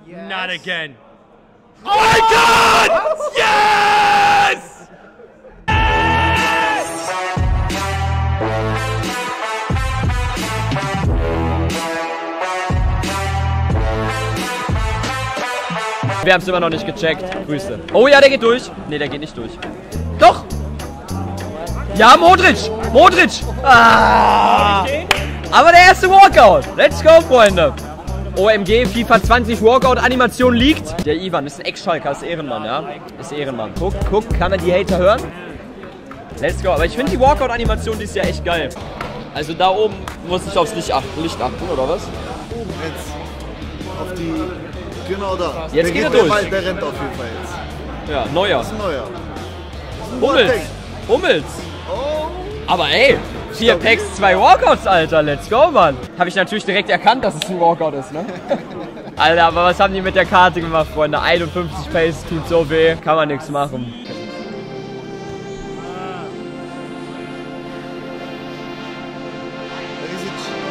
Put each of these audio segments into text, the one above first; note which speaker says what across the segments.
Speaker 1: Yes. Not again. Oh my God! Yes!
Speaker 2: Wir haben es immer noch nicht gecheckt. Grüße. Oh ja, der geht durch. Ne, der geht nicht durch. Doch! Ja, Modric! Modric! Ah! Aber der erste Walkout. Let's go, Freunde. OMG, FIFA 20 Walkout-Animation liegt. Der Ivan ist ein Ex-Schalker, ist Ehrenmann, ja? Ist Ehrenmann. Guck, kann man die Hater hören? Let's go. Aber ich finde die Walkout-Animation, die ist ja echt geil. Also da oben muss ich aufs Licht achten, oder was?
Speaker 3: Jetzt auf die... Genau da.
Speaker 2: Jetzt geht er durch.
Speaker 3: Der rennt auf jeden Fall jetzt.
Speaker 2: Ja, Neuer.
Speaker 3: Das ist ein Neuer.
Speaker 2: Hummels. Oh. Aber ey, 4 Packs, 2 Walkouts, Alter. Let's go, Mann. Habe ich natürlich direkt erkannt, dass es ein Walkout ist, ne? Alter, aber was haben die mit der Karte gemacht, Freunde? 51 Pace tut so weh. Kann man nichts machen.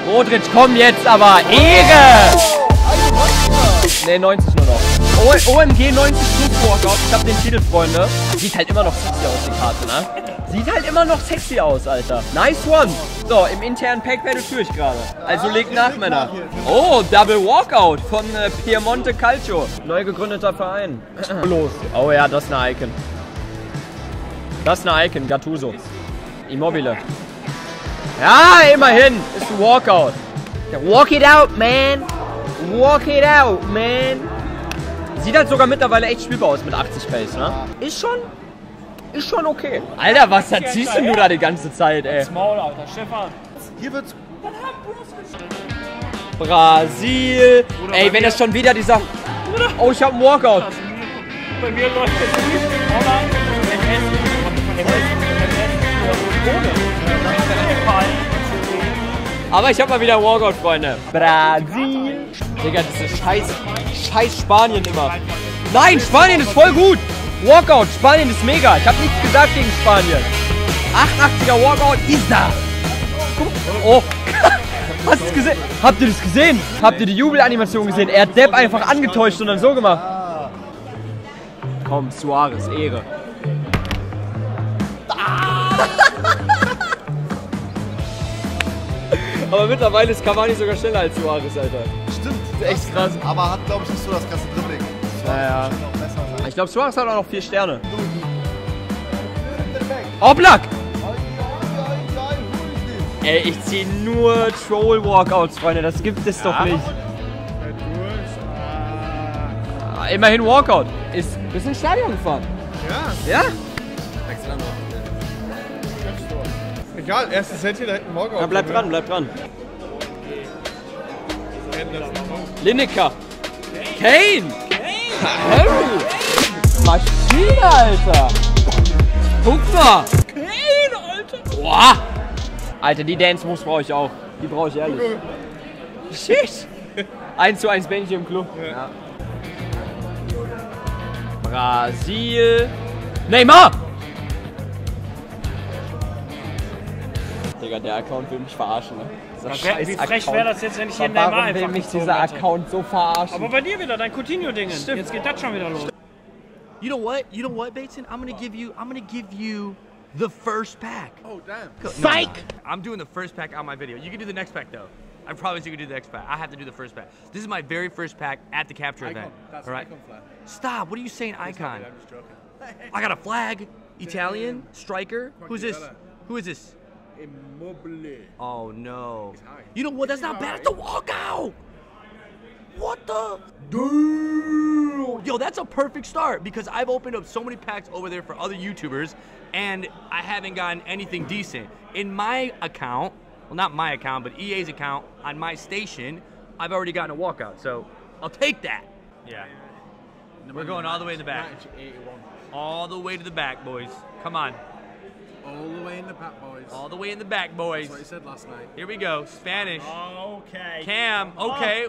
Speaker 2: Modric, komm jetzt aber. Ehre! Ne, 90 nur noch. OMG 90 plus Walkout. Ich hab den Titel, Freunde. Sieht halt immer noch sexy aus, die Karte, ne? Sieht halt immer noch sexy aus, Alter. Nice one. So, im internen Pack werde ich durch gerade. Also legt nach, Männer. Oh, Double Walkout von Piemonte Calcio. Neu gegründeter Verein. Los. Oh ja, das ist eine Icon. Das ist eine Icon, Gattuso. Immobile. Ja, immerhin. Ist ein Walkout. Walk it out, man. Walk it out, man. Sieht halt sogar mittlerweile echt spielbar aus mit 80 Pace, ne? Ist schon okay. Alter, was ziehst du da die ganze Zeit, ey?
Speaker 1: Maul, Alter. Stefan.
Speaker 3: Hier wird's...
Speaker 2: Brasil. Ey, wenn das schon wieder dieser... Oh, ich hab einen Walkout.
Speaker 1: Bei mir läuft es nicht. Holland.
Speaker 2: Aber ich hab mal wieder einen Walkout, Freunde. Brasil. Digga, diese scheiß Spanien immer. Nein, Spanien ist voll gut. Walkout, Spanien ist mega. Ich hab nichts gesagt gegen Spanien. 88er Walkout ist da. Oh. Hast du es gesehen? Habt ihr das gesehen? Habt ihr die Jubelanimation gesehen? Er hat Depp einfach angetäuscht und dann so gemacht. Komm, Suarez, Ehre. Aber mittlerweile ist Cavani sogar schneller als Suarez, Alter.
Speaker 3: Stimmt.
Speaker 2: Das ist echt krass.
Speaker 3: Aber hat, glaube ich, nicht so das krasse Dribbling.
Speaker 2: Naja. Ich glaube, Suarez hat auch noch 4 Sterne. Oblak! Ey, ich zieh nur Troll-Walkouts, Freunde. Das gibt es doch nicht. Immerhin Walkout. Bist du ins Stadion gefahren?
Speaker 3: Ja.
Speaker 2: Ja?
Speaker 3: Egal, erstes Set hier, da hinten Walkout.
Speaker 2: Ja, bleib dran, bleib dran. Lineker. Kane! Harry! Maschine, Alter! Guck mal! Kane, Alter! Boah! Alter, die Dance-Moves brauche ich auch. Die brauche ich ehrlich. Shit! 1:1 Benji im Club. Ja. Brasil. Neymar! Digga, der Account will mich verarschen, ne?
Speaker 1: Wie frech wäre das jetzt, wenn ich hier Neymar einfach
Speaker 2: will mich dieser Account so verarschen?
Speaker 1: Aber bei dir wieder, dein Coutinho-Ding. Jetzt geht das schon wieder los.
Speaker 4: You know what, Bateson? I'm gonna give you the first pack.
Speaker 3: Oh, damn.
Speaker 4: Psych! No. I'm doing the first pack on my video. You can do the next pack, though. I promise you can do the next pack. I have to do the first pack. This is my very first pack at the capture event.
Speaker 3: That's
Speaker 4: all right?
Speaker 3: icon flag.
Speaker 4: Stop. What are you saying, icon?
Speaker 3: I'm just joking.
Speaker 4: I got a flag. Italian. Striker. Who's this? Who is this?
Speaker 3: Immobile.
Speaker 4: Oh, no.
Speaker 3: He's high.
Speaker 4: You know what? That's not bad. It's a walkout. What the?
Speaker 3: Dude.
Speaker 4: Yo, that's a perfect start because I've opened up so many packs over there for other YouTubers and I haven't gotten anything decent. In my account, well, not my account, but EA's account on my station, I've already gotten a walkout. So I'll take that. Yeah. We're going all the way in the back.
Speaker 3: 1981.
Speaker 4: All the way to the back, boys. Come on.
Speaker 3: All the way in the back, boys.
Speaker 4: All the way in the back, boys.
Speaker 3: That's what he said last night.
Speaker 4: Here we go. Spanish.
Speaker 1: Okay.
Speaker 4: Cam. Okay.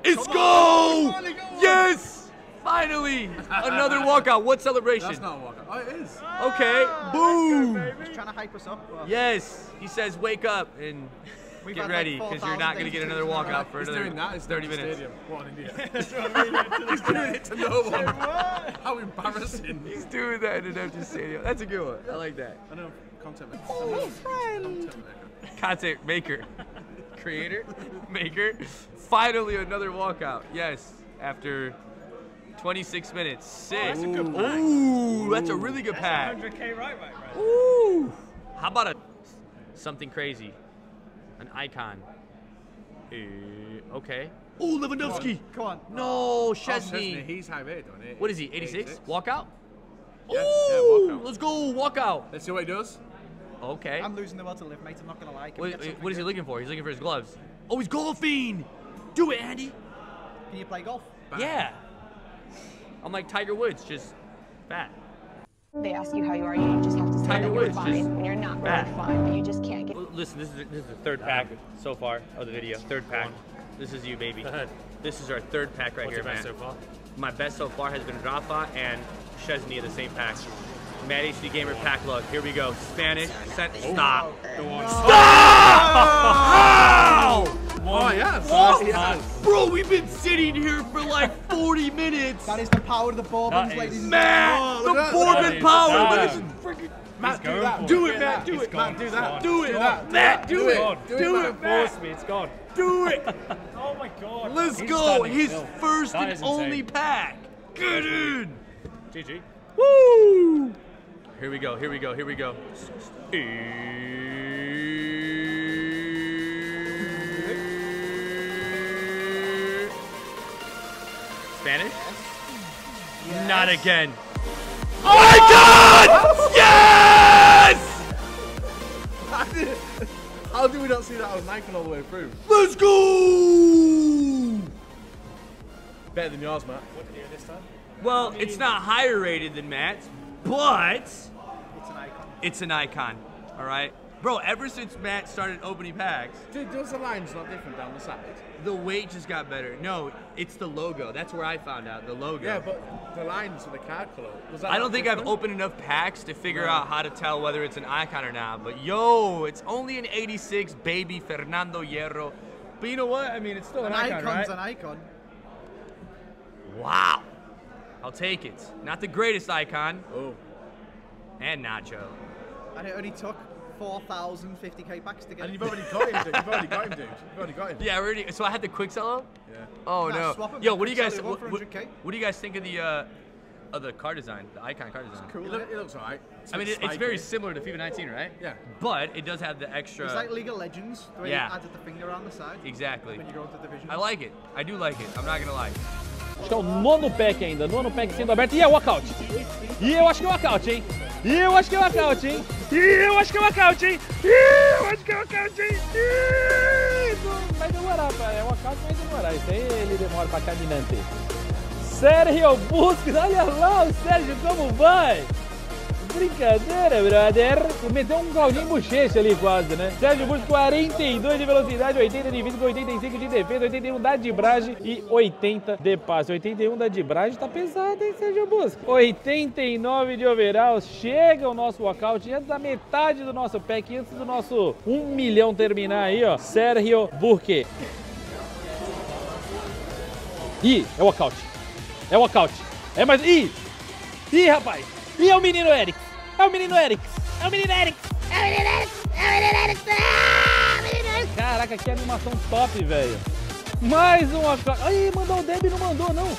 Speaker 4: Let's go! Yes! Finally! Another walkout. What celebration?
Speaker 3: That's not a walkout. Oh, it is.
Speaker 4: Okay. Boom!
Speaker 3: He's trying to hype us up.
Speaker 4: Yes. He says, wake up. And Get ready, because you're not going to get another walkout for another 30 minutes.
Speaker 3: What an idiot. He's doing it to no one. How embarrassing.
Speaker 4: He's doing that in an empty stadium. That's a good one. I like that.
Speaker 3: I know, content maker.
Speaker 2: Oh, friend.
Speaker 4: Content maker. Creator. Maker. Finally another walkout. Yes, after 26 minutes. Sick.
Speaker 1: That's a good pack.
Speaker 4: Ooh, that's a really good pack.
Speaker 1: 100K right.
Speaker 4: Ooh. How about something crazy? An icon. Okay. Oh, Lewandowski.
Speaker 5: Come on.
Speaker 4: No, Szczesny.
Speaker 3: He's high rated on it.
Speaker 4: What is he, 86? Walkout?
Speaker 3: Yeah,
Speaker 4: Ooh,
Speaker 3: walkout.
Speaker 4: let's go, walkout.
Speaker 3: Let's see what he does.
Speaker 4: Okay.
Speaker 5: I'm losing the will to live, mate. I'm not going to lie. Can we get something
Speaker 4: What is he
Speaker 5: good?
Speaker 4: looking for? He's looking for his gloves. Oh, he's golfing. Do it, Andy.
Speaker 5: Can you play golf?
Speaker 3: Bang.
Speaker 4: Yeah. I'm like Tiger Woods, just fat.
Speaker 6: They ask you how you are, you just have to say
Speaker 4: Tiger
Speaker 6: that you're
Speaker 4: Woods, just
Speaker 6: fine when you're not really
Speaker 4: fat.
Speaker 6: fine, but you just can't get.
Speaker 4: Listen, this is the third pack so far of the video. Third pack. This is you, baby. This is our third pack right here, man. My best so far has been Rafa and Szczesny of the same pack. Mad HD Gamer pack luck. Here we go. Spanish. Stop. Stop!
Speaker 3: Oh, yes.
Speaker 4: Bro, we've been sitting here for like 40 minutes.
Speaker 5: That is the power of the Bourbons,
Speaker 1: That
Speaker 5: ladies
Speaker 1: is-
Speaker 5: and
Speaker 4: Matt, the
Speaker 3: that-
Speaker 4: Bourbon
Speaker 1: that is
Speaker 4: power.
Speaker 1: bad.
Speaker 4: Look at this freaking.
Speaker 3: Matt, do that.
Speaker 4: Do it, Matt. Do it.
Speaker 1: gone.
Speaker 3: Do that.
Speaker 4: Do it.
Speaker 3: Do that.
Speaker 4: Matt, do it.
Speaker 1: gone.
Speaker 4: Do it, Matt.
Speaker 1: Force me, it's gone.
Speaker 4: Do it.
Speaker 1: Oh my god.
Speaker 4: Let's
Speaker 1: He's
Speaker 4: go.
Speaker 1: standing
Speaker 4: His
Speaker 1: still.
Speaker 4: first
Speaker 1: That
Speaker 4: and
Speaker 1: is
Speaker 4: only
Speaker 1: insane.
Speaker 4: pack. Get in.
Speaker 1: GG.
Speaker 4: Woo! Here we go. Here we go. Here we go. Spanish?
Speaker 5: Yes.
Speaker 4: Not again. Oh my God! Yes!
Speaker 3: How do we not see that on Nikon all the way through?
Speaker 4: Let's go!
Speaker 3: Better than yours, Matt.
Speaker 1: What did you do this time?
Speaker 4: Well, it's not higher rated than Matt's, but
Speaker 5: it's an icon.
Speaker 4: it's an icon. All right, bro. Ever since Matt started opening packs,
Speaker 3: Dude, does the lines not different down the side?
Speaker 4: the weight just got better. No, it's the logo. That's where I found out the logo.
Speaker 3: Yeah, but the lines for the card color. Was that
Speaker 4: I don't
Speaker 3: not
Speaker 4: think I've
Speaker 3: different?
Speaker 4: opened enough packs to figure out how to tell whether it's an icon or not. But yo, it's only an 86 baby Fernando Hierro. But you know what? I mean, it's still an icon, right?
Speaker 5: An icon.
Speaker 4: Wow. I'll take it. Not the greatest icon.
Speaker 3: Oh.
Speaker 4: And Nacho.
Speaker 5: And it only took 4,000 50K packs to get
Speaker 3: And
Speaker 5: it.
Speaker 3: you've already got him, dude. You've already got him, dude. You've already got him.
Speaker 4: Yeah, already. So I had the quick sell him?
Speaker 3: Yeah.
Speaker 4: Oh
Speaker 5: Nah,
Speaker 4: no.
Speaker 5: swap 'em
Speaker 4: Yo,
Speaker 5: back
Speaker 4: what do you
Speaker 5: and
Speaker 4: guys
Speaker 5: sell it one for 100K.
Speaker 4: what do you guys think of the car design, the icon car design?
Speaker 5: Cool,
Speaker 3: It,
Speaker 5: isn't it?
Speaker 3: it looks alright.
Speaker 4: I mean, it's very
Speaker 3: spiky.
Speaker 4: similar to FIFA 19, right?
Speaker 3: Yeah.
Speaker 4: But it does have the extra.
Speaker 5: It's like League of Legends, the way
Speaker 4: Yeah.
Speaker 5: you added the finger on the side
Speaker 4: Exactly.
Speaker 5: when you go into division.
Speaker 4: I like it. I do like it. I'm not gonna lie.
Speaker 2: Acho que é o nono pack ainda, nono pack sendo aberto. E é walkout. E eu acho que é walkout, hein? E eu acho que é walkout, hein? E eu acho que é walkout, hein? E eu acho que é walkout, hein? Vai demorar, pai. É walkout, vai demorar. Isso aí ele demora pra caminhante. Sérgio Busquets, olha lá o Sérgio como vai. Brincadeira, brother. Meteu um Claudinho Bochecha ali quase, né? Sérgio Busquets, 42 de velocidade, 80 de físico, 85 de defesa, 81 da driblagem e 80 de passe. 81 da driblagem tá pesado, hein, Sérgio Busquets? 89 de overall. Chega o nosso walkout antes da metade do nosso pack, antes do nosso 1 milhão terminar aí, ó. Sérgio Busquets. Ih, é walkout. É walkout. É mais... Ih! Ih, rapaz! Ih, é o menino Eric! É o menino Eric! É o menino Eric! É o menino Eric! É o menino Eric! Ah, menino Eric! Caraca, que animação top, velho! Mais um walkout! Aí, mandou o Deb e não mandou, não!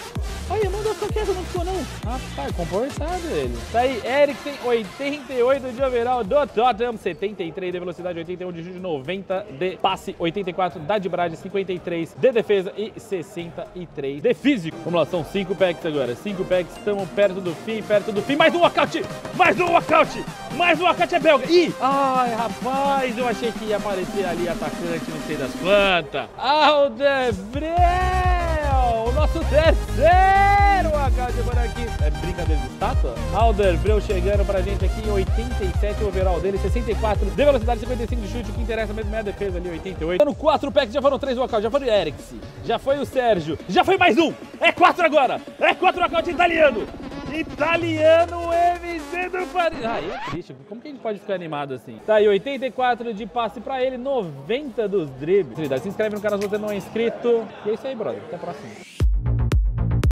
Speaker 2: Olha, mandou só quieto, não ficou, não! Rapaz, comportado ele! Tá aí, Eriksen, 88 de overall do Tottenham, 73 de velocidade, 81 de chute, 90 de passe, 84 da driblagem, 53 de defesa e 63 de físico. Vamos lá, são 5 packs agora, 5 packs, estamos perto do fim, mais um walkout! Mais um walkout! Mais um walkout é belga! Ih! Ai, rapaz, eu achei que ia aparecer ali atacante, não sei das quantas. Aldebrel! O nosso terceiro walkout por aqui. É brincadeira de estátua? Aldebrel chegando pra gente aqui, 87 o overall dele, 64 de velocidade, 55 de chute, o que interessa mesmo é a defesa ali, 88. No 4 packs, já foram 3 walkouts, já foi o Eriksen, já foi o Sérgio, já foi mais um! É 4 agora! É 4 walkout italiano!
Speaker 7: Italiano MC do Paris. Aí é triste, como que a gente pode ficar animado assim? Tá aí, 84 de passe pra ele, 90 dos dribles. Se inscreve no canal se você não é inscrito. E é isso aí, brother. Até a próxima.